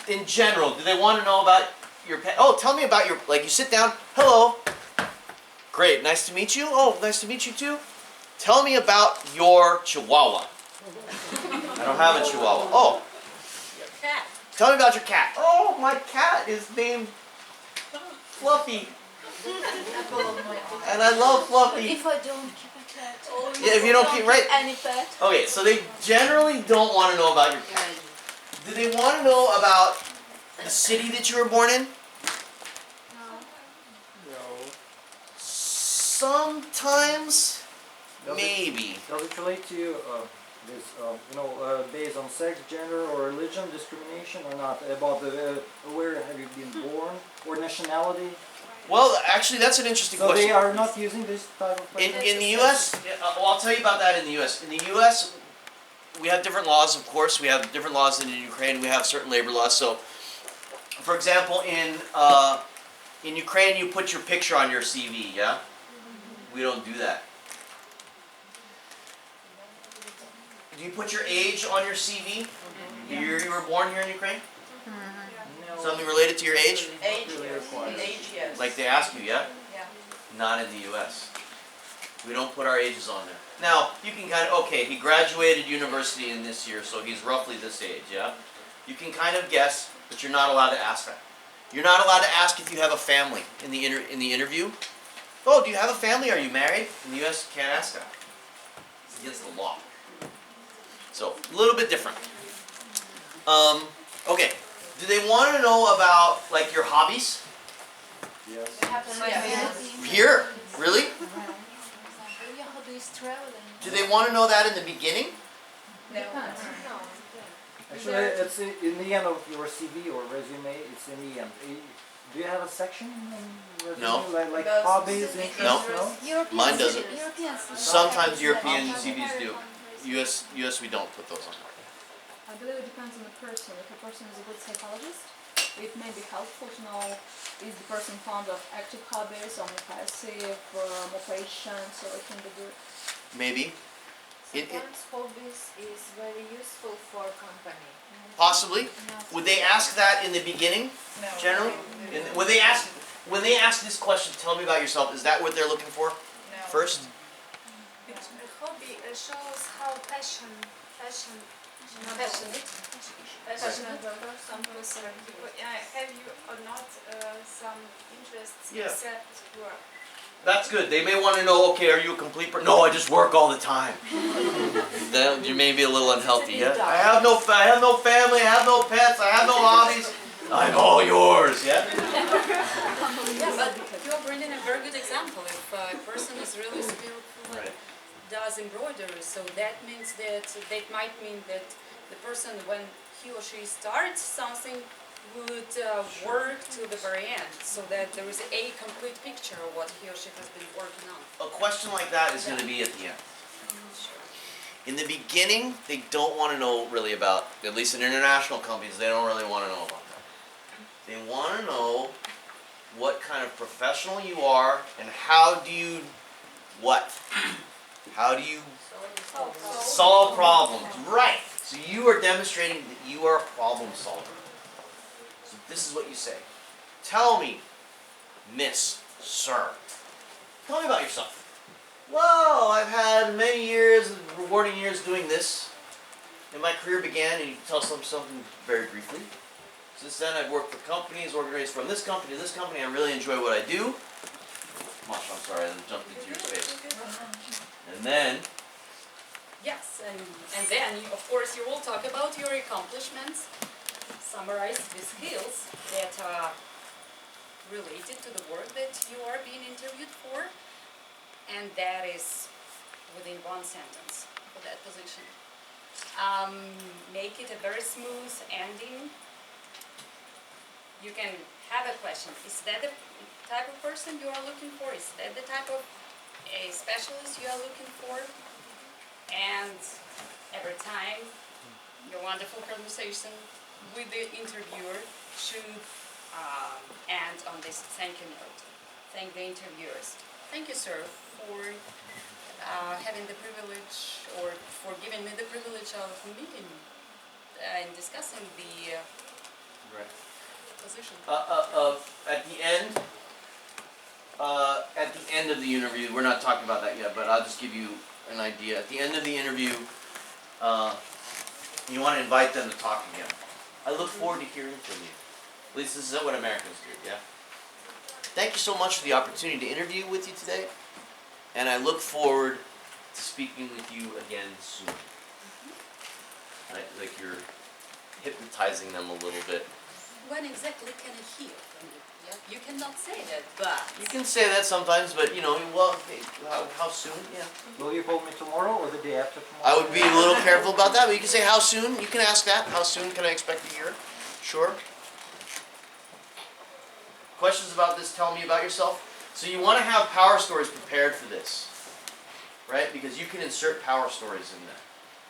Speaker 1: In general, do they want to know about your pet? Oh, tell me about your, like you sit down, hello, great, nice to meet you. Oh, nice to meet you too. Tell me about your chihuahua. I don't have a chihuahua. Oh,
Speaker 7: Your cat.
Speaker 1: tell me about your cat. Oh, my cat is named Fluffy, and I love Fluffy.
Speaker 4: If I don't keep a cat,
Speaker 1: Yeah, if you don't keep right.
Speaker 4: any pet.
Speaker 1: Okay, so they generally don't want to know about your pet. Do they want to know about the city that you were born in?
Speaker 4: No.
Speaker 1: Sometimes,
Speaker 6: Does
Speaker 1: maybe.
Speaker 6: Does it relate to this, based on sex, gender, or religion discrimination, or not? About where have you been born, or nationality?
Speaker 1: Well, actually, that's an interesting
Speaker 6: So
Speaker 1: question.
Speaker 6: they are not using this type of
Speaker 1: In
Speaker 6: question?
Speaker 1: the U.S., well, I'll tell you about that in the U.S. In the U.S., we have different laws, of course. We have different laws than in Ukraine. We have certain labor laws. So, for example, in Ukraine, you put your picture on your CV, yeah? We don't do that. Do you put your age on your CV? The year you were born here in Ukraine?
Speaker 6: No.
Speaker 1: Something related to your age?
Speaker 8: Age,
Speaker 6: really
Speaker 8: yes.
Speaker 6: required.
Speaker 8: Age, yes.
Speaker 1: Like they ask you, yeah?
Speaker 8: Yeah.
Speaker 1: Not in the U.S. We don't put our ages on there. Now, you can kind of, okay, he graduated university in this year, so he's roughly this age, yeah? You can kind of guess, but you're not allowed to ask that. You're not allowed to ask if you have a family in the interview. Oh, do you have a family? Are you married? In the U.S., you can't ask that. It's against the law. So, a little bit different. Okay. Do they want to know about, like, your hobbies?
Speaker 6: Yes.
Speaker 1: Here? Really?
Speaker 4: Your hobby is traveling.
Speaker 1: Do they want to know that in the beginning?
Speaker 8: No.
Speaker 6: Actually, it's in the end of your CV or resume. It's in the end. Do you have a section in resume?
Speaker 1: No.
Speaker 6: Like
Speaker 8: About
Speaker 6: hobbies,
Speaker 8: specific
Speaker 1: No.
Speaker 6: interests? No.
Speaker 4: Europeans,
Speaker 1: Mine doesn't.
Speaker 4: Europeans.
Speaker 1: Sometimes European CVs do. US we don't put those on.
Speaker 9: I believe it depends on the person. If a person is a good psychologist, it may be helpful to know is the person fond of active hobbies or more passive, more patient, so it can be good.
Speaker 1: Maybe.
Speaker 4: Sometimes hobbies is very useful for company.
Speaker 1: Possibly. Would they ask that in the beginning,
Speaker 8: No.
Speaker 1: generally? When they ask this question, tell me about yourself, is that what they're looking for
Speaker 8: No.
Speaker 1: first?
Speaker 3: A hobby shows how passionate person have you or not some interests
Speaker 1: Yeah.
Speaker 3: except work.
Speaker 1: That's good. They may want to know, okay, are you a complete person? No, I just work all the time. Then you may be a little unhealthy. Yeah? I have no family, I have no pets, I have no hobbies. I'm all yours. Yeah?
Speaker 5: Yeah, but you're bringing a very good example. If a person is really skillful and
Speaker 1: Right.
Speaker 5: does embroidery, so that means that might mean that the person, when he or she starts something, would work to the very end, so that there is a complete picture of what he or she has been working on.
Speaker 1: A question like that is going to be at the end. In the beginning, they don't want to know really about, at least in international companies, they don't really want to know about that. They want to know what kind of professional you are and how do you, how do you solve problems. Right. So you are demonstrating that you are a problem solver. So this is what you say. Tell me, Miss, Sir. Tell me about yourself. Well, I've had many years, rewarding years doing this. And my career began, and you can tell something very briefly. Since then, I've worked for companies, organized from this company to this company. I really enjoy what I do. Masha, I'm sorry, I jumped into your space. And then,
Speaker 5: Yes, and then, of course, you will talk about your accomplishments, summarize the skills that are related to the work that you are being interviewed for, and that is within one sentence for that position. Make it a very smooth ending. You can have a question. Is that the type of person you are looking for? Is that the type of a specialist you are looking for? And every time your wonderful conversation with the interviewer should end on this thank you note. Thank the interviewers. Thank you, sir, for having the privilege, or for giving me the privilege of meeting and discussing the position.
Speaker 1: at the end of the interview, we're not talking about that yet, but I'll just give you an idea. At the end of the interview, you want to invite them to talk again. I look forward to hearing from you. At least this is what Americans do, yeah? Thank you so much for the opportunity to interview with you today, and I look forward to speaking with you again soon. Right? Like you're hypnotizing them a little bit.
Speaker 5: when exactly can I hear from you? Yeah? You cannot say that, but
Speaker 1: You can say that sometimes, but you know, well, how soon? Yeah.
Speaker 6: Will you call me tomorrow or the day after tomorrow?
Speaker 1: I would be a little careful about that, but you can say how soon. You can ask that. How soon can I expect to hear? Sure. Questions about this? Tell me about yourself. So you want to have power stories prepared for this, right? Because you can insert power stories in there.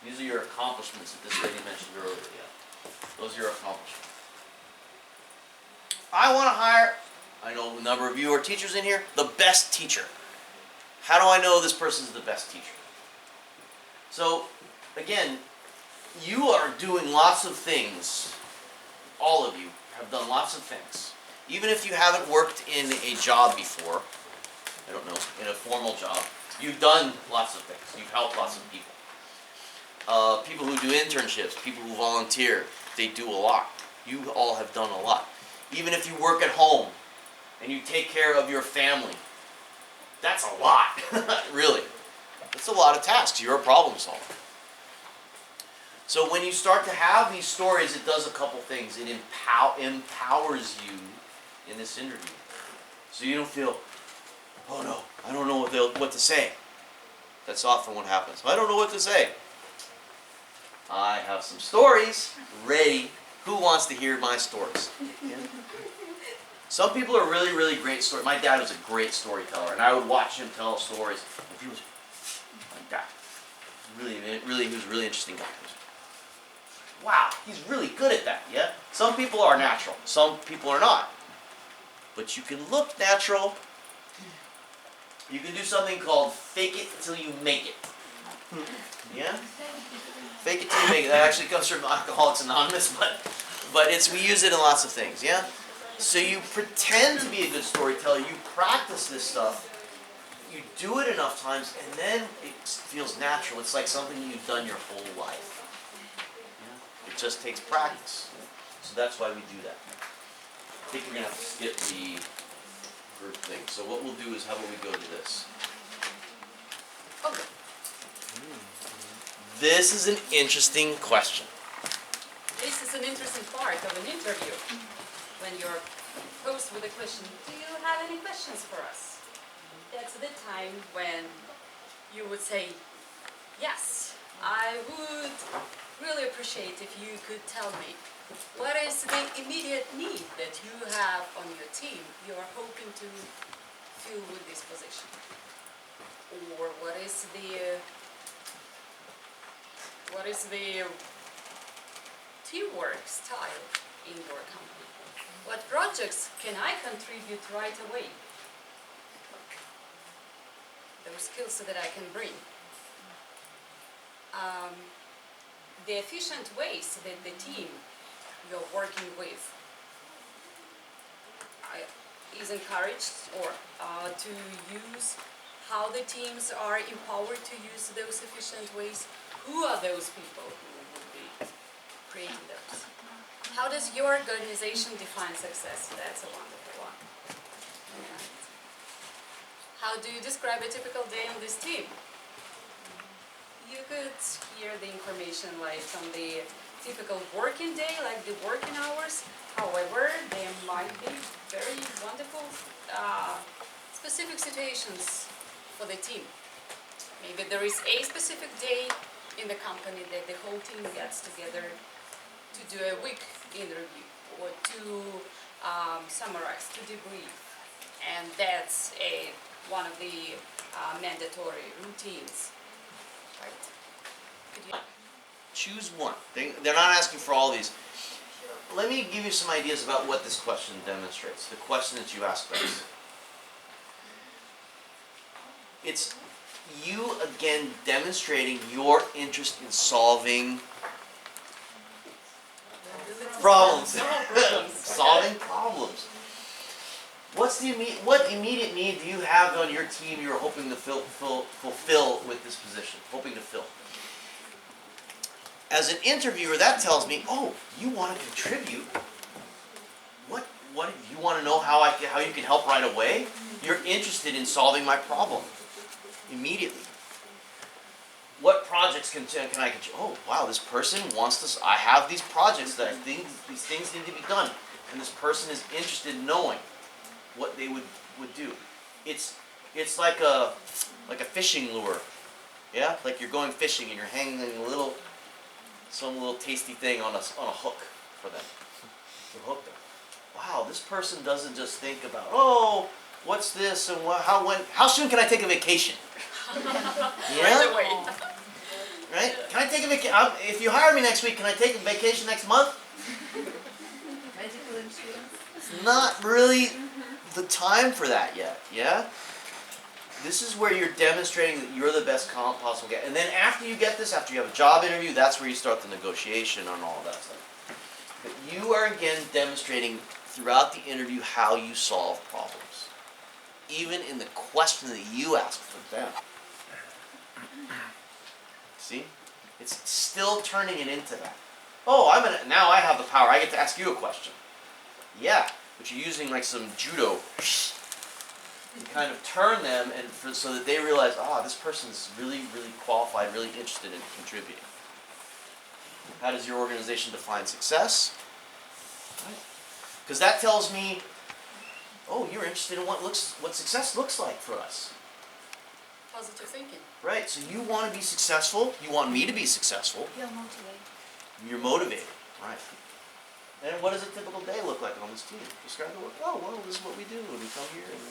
Speaker 1: These are your accomplishments that this lady mentioned earlier. Yeah, those are your accomplishments. I want to hire. I know a number of you are teachers in here. The best teacher. How do I know this person's the best teacher? So, again, you are doing lots of things. All of you have done lots of things. Even if you haven't worked in a job before, I don't know, in a formal job, you've done lots of things. You've helped lots of people. People who do internships, people who volunteer, they do a lot. You all have done a lot. Even if you work at home and you take care of your family, that's a lot, really. That's a lot of tasks. You're a problem solver. So when you start to have these stories, it does a couple things. It empowers you in this interview. So you don't feel, oh no, I don't know what to say. That's often what happens. I don't know what to say. I have some stories ready. Who wants to hear my stories? Yeah. Some people are really, really great story. My dad was a great storyteller, and I would watch him tell stories. And he was like that. Really, he was a really interesting guy. Wow, he's really good at that, yeah? Some people are natural, some people are not. But you can look natural. You can do something called fake it till you make it. Yeah? Fake it till you make it. That actually comes from Alcoholics Anonymous, but we use it in lots of things, yeah? So you pretend to be a good storyteller, you practice this stuff, you do it enough times, and then it feels natural. It's like something you've done your whole life. It just takes practice. So that's why we do that. I think we're going to have to skip the group thing. So what we'll do is, how about we go to this?
Speaker 5: okay.
Speaker 1: This is an interesting question.
Speaker 5: This is an interesting part of an interview. When you're posed with a question, do you have any questions for us? That's the time when you would say, yes, I would really appreciate if you could tell me what is the immediate need that you have on your team you are hoping to fill with this position, or what is the teamwork style in your company? What projects can I contribute right away? Those skills that I can bring. The efficient ways that the team you're working with is encouraged, or to use, how the teams are empowered to use those efficient ways. Who are those people who would be creating those? How does your organization define success? That's a wonderful one. And how do you describe a typical day on this team? You could hear the information like from the typical working day, like the working hours. However, there might be very wonderful specific situations for the team. Maybe there is a specific day in the company that the whole team gets together to do a week interview or to summarize, to debrief. And that's one of the mandatory routines. Right. Could you
Speaker 1: Choose one. They're not asking for all these. Let me give you some ideas about what this question demonstrates. The question that you asked us. It's you again demonstrating your interest in solving problems. Solving problems. What immediate need do you have on your team you're hoping to fulfill with this position? Hoping to fill. As an interviewer, that tells me, oh, you want to contribute. What you want to know how you can help right away? You're interested in solving my problem immediately. What projects can I contribute? Oh, wow, this person wants to. I have these projects that I think these things need to be done. and this person is interested in knowing what they would do. It's like a fishing lure. Yeah? Like you're going fishing and you're hanging some little tasty thing on a hook for them. To hook them. Wow, this person doesn't just think about, oh, what's this and how soon can I take a vacation? Yeah? Right? Can I take a vacation? If you hire me next week, can I take a vacation next month?
Speaker 4: Medical insurance.
Speaker 1: It's not really the time for that yet, yeah? This is where you're demonstrating that you're the best possible guy. And then after you get this, after you have a job interview, that's where you start the negotiation on all of that stuff. But you are again demonstrating throughout the interview how you solve problems. Even in the question that you ask for them. See? It's still turning it into that. Oh, now I have the power. I get to ask you a question. Yeah, but you're using like some judo to kind of turn them so that they realize, this person's really, really qualified, really interested in contributing. How does your organization define success? Because that tells me, you're interested in what success looks like for us.
Speaker 7: Positive thinking.
Speaker 1: Right, so you want to be successful, you want me to be successful.
Speaker 4: You're motivated.
Speaker 1: You're motivated, right. And what does a typical day look like on this team? Describe the work. This is what we do when we come here. And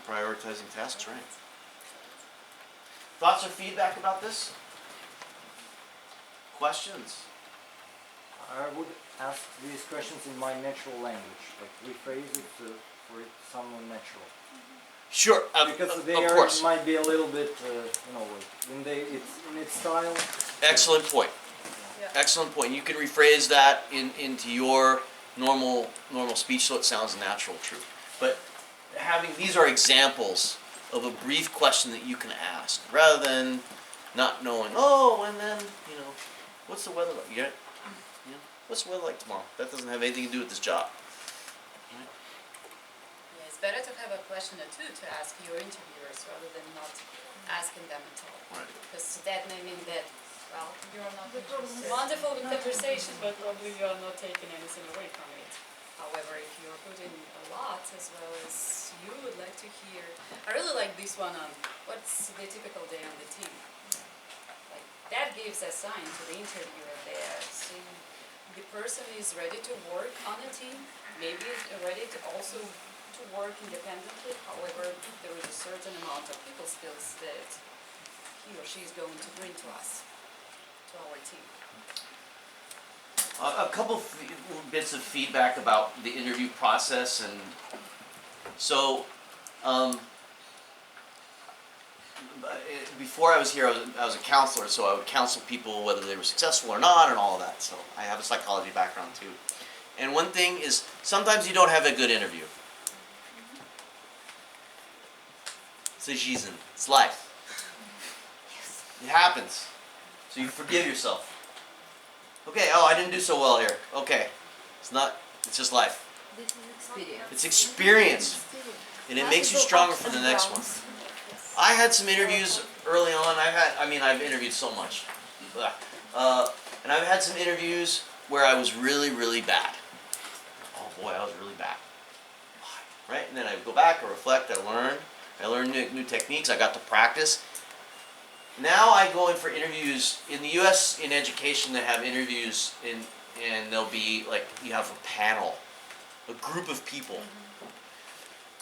Speaker 1: prioritizing tasks, right. Thoughts or feedback about this? Questions?
Speaker 6: I would ask these questions in my natural language, like rephrase it for it someone natural.
Speaker 1: Sure,
Speaker 6: because
Speaker 1: of
Speaker 6: they
Speaker 1: course.
Speaker 6: might be a little bit, it's in its style.
Speaker 1: Excellent point.
Speaker 7: Yeah.
Speaker 1: Excellent point. You can rephrase that into your normal speech so it sounds natural, true. But these are examples of a brief question that you can ask, rather than not knowing, and then, what's the weather like? What's the weather like tomorrow? That doesn't have anything to do with this job.
Speaker 5: Yeah, it's better to have a question or two to ask your interviewers rather than not asking them at all.
Speaker 1: Right.
Speaker 5: Because that may mean that, you're not wonderful with conversation, but probably you're not taking anything away from it. However, if you're putting a lot as well as you would like to hear, I really like this one on what's the typical day on the team. Like that gives a sign to the interviewer there. So the person is ready to work on a team, maybe ready to also to work independently. However, there is a certain amount of people skills that he or she is going to bring to us, to our team.
Speaker 1: A couple bits of feedback about the interview process, and so before I was here, I was a counselor, so I would counsel people whether they were successful or not, and all of that. So I have a psychology background too. And one thing is, sometimes you don't have a good interview. It's a season. It's life. It happens. So you forgive yourself. Okay, I didn't do so well here. Okay. It's just life.
Speaker 4: This is experience.
Speaker 1: It's experience. And it makes you stronger for the next one. I had some interviews early on. I've interviewed so much. And I've had some interviews where I was really, really bad. Oh boy, I was really bad. Right? And then I go back, I reflect, I learned new techniques, I got to practice. Now I go in for interviews. In the US, in education, they have interviews and they'll be like, you have a panel, a group of people.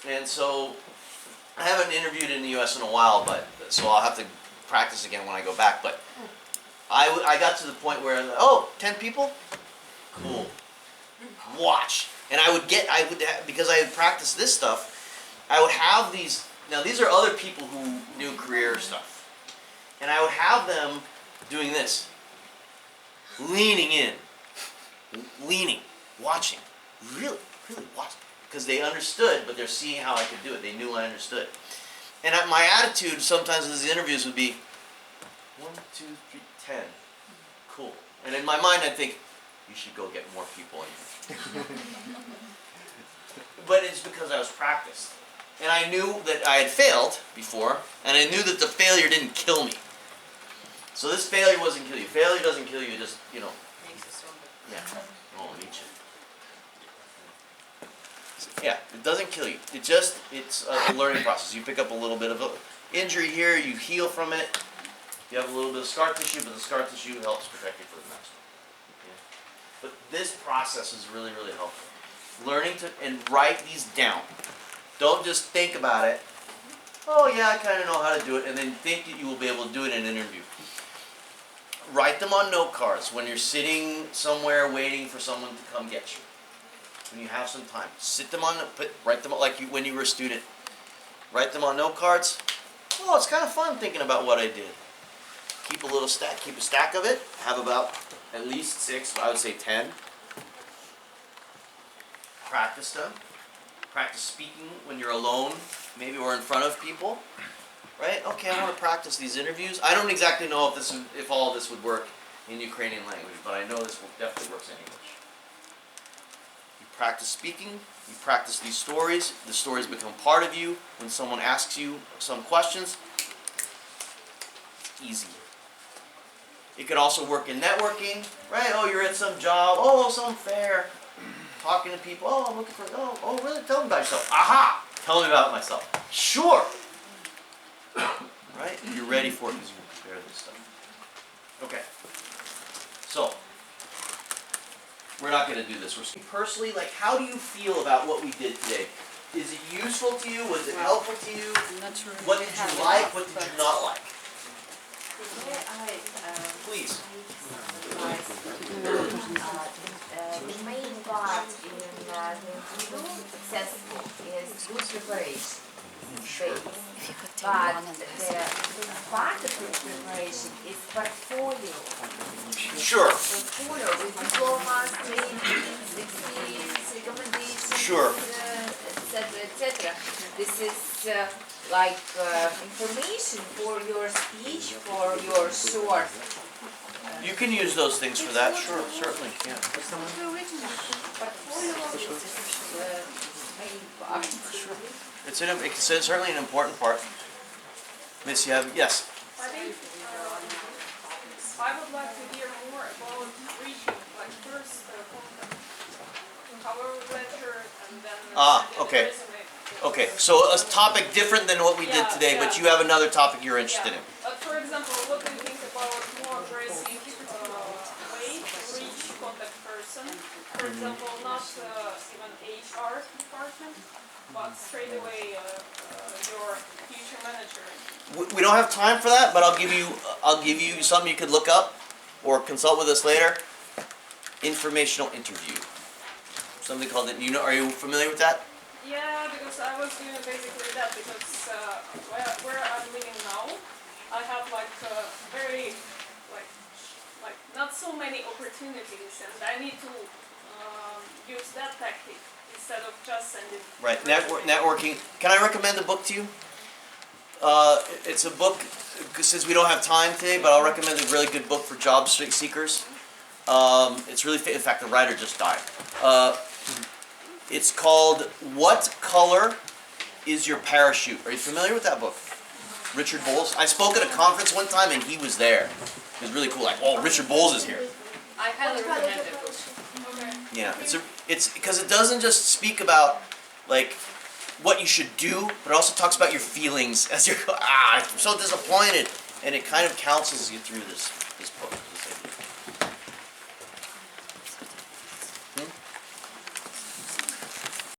Speaker 1: And so, I haven't interviewed in the US in a while, so I'll have to practice again when I go back. But I got to the point where, 10 people? Cool. Watch. And because I had practiced this stuff, I would have these, now these are other people who knew career stuff. And I would have them doing this. Leaning in. Leaning. Watching. Really, really watching. Because they understood, but they're seeing how I could do it. They knew I understood. And my attitude sometimes in these interviews would be, 1, 2, 3, 10. Cool. And in my mind I'd think, you should go get more people in here. But it's because I was practiced. And I knew that I had failed before, and I knew that the failure didn't kill me. So this failure wasn't kill you. Failure doesn't kill you, it just, you know.
Speaker 5: Makes it stronger.
Speaker 1: Yeah. Oh, meet you. So, yeah, it doesn't kill you. It's a learning process. You pick up a little bit of an injury here, you heal from it. You have a little bit of scar tissue, but the scar tissue helps protect you for the next one. Yeah. But this process is really, really helpful. Learning to, and write these down. Don't just think about it. Oh yeah, I kind of know how to do it, and then think that you will be able to do it in an interview. Write them on note cards when you're sitting somewhere waiting for someone to come get you. When you have some time, sit them on, write them like when you were a student. Write them on note cards. Oh, it's kind of fun thinking about what I did. Keep a little stack, keep a stack of it. Have about at least 6, I would say 10. Practice them. Practice speaking when you're alone, maybe or in front of people. Right? Okay, I want to practice these interviews. I don't exactly know if all of this would work in Ukrainian language, but I know this definitely works in English. You practice speaking, you practice these stories, the stories become part of you. When someone asks you some questions, it's easy. It could also work in networking, right? Oh, you're at some job, oh, some fair, talking to people, oh, I'm looking for, oh, really? Tell me about yourself. Aha! Tell me about myself. Sure! Right? You're ready for it because you prepare this stuff. Okay. So, we're not going to do this. Personally, like, how do you feel about what we did today? Is it useful to you? Was it helpful to you?
Speaker 5: I'm not sure.
Speaker 1: What did you like? What did you not like? Please.
Speaker 11: The main part in the interview successful is good preparation. But the part of the preparation is portfolio.
Speaker 1: Sure.
Speaker 11: Portfolio with diplomas, trainings, experience, recommendations,
Speaker 1: Sure.
Speaker 11: etc. This is like information for your speech, for your short.
Speaker 1: You can use those things for that. Sure, certainly. Yeah.
Speaker 11: Portfolio is the main part.
Speaker 1: It's certainly an important part. Miss, you have, yes?
Speaker 3: I think I would like to hear more about reaching, like first cover letter and then
Speaker 1: okay.
Speaker 3: resume.
Speaker 1: Okay, so a topic different than what we did today, but you have another topic you're interested in.
Speaker 3: For example, what do you think about more aggressive way to reach contact person? For example, not even HR department, but straight away your future manager.
Speaker 1: We don't have time for that, but I'll give you something you could look up or consult with us later. Informational interview. Something called it. Are you familiar with that?
Speaker 3: Yeah, because I was doing basically that because where I'm living now, I have like very like not so many opportunities, and I need to use that tactic instead of just sending.
Speaker 1: Right, networking. Can I recommend a book to you? It's a book, since we don't have time today, but I'll recommend a really good book for job seekers. It's really, in fact, the writer just died. It's called What Color is Your Parachute? Are you familiar with that book? Richard Bowles. I spoke at a conference one time and he was there. It was really cool. Like, oh, Richard Bowles is here.
Speaker 5: I highly recommend it.
Speaker 3: Okay.
Speaker 1: Yeah, it's because it doesn't just speak about like what you should do, but it also talks about your feelings as you're I'm so disappointed, and it kind of counsels you through this book.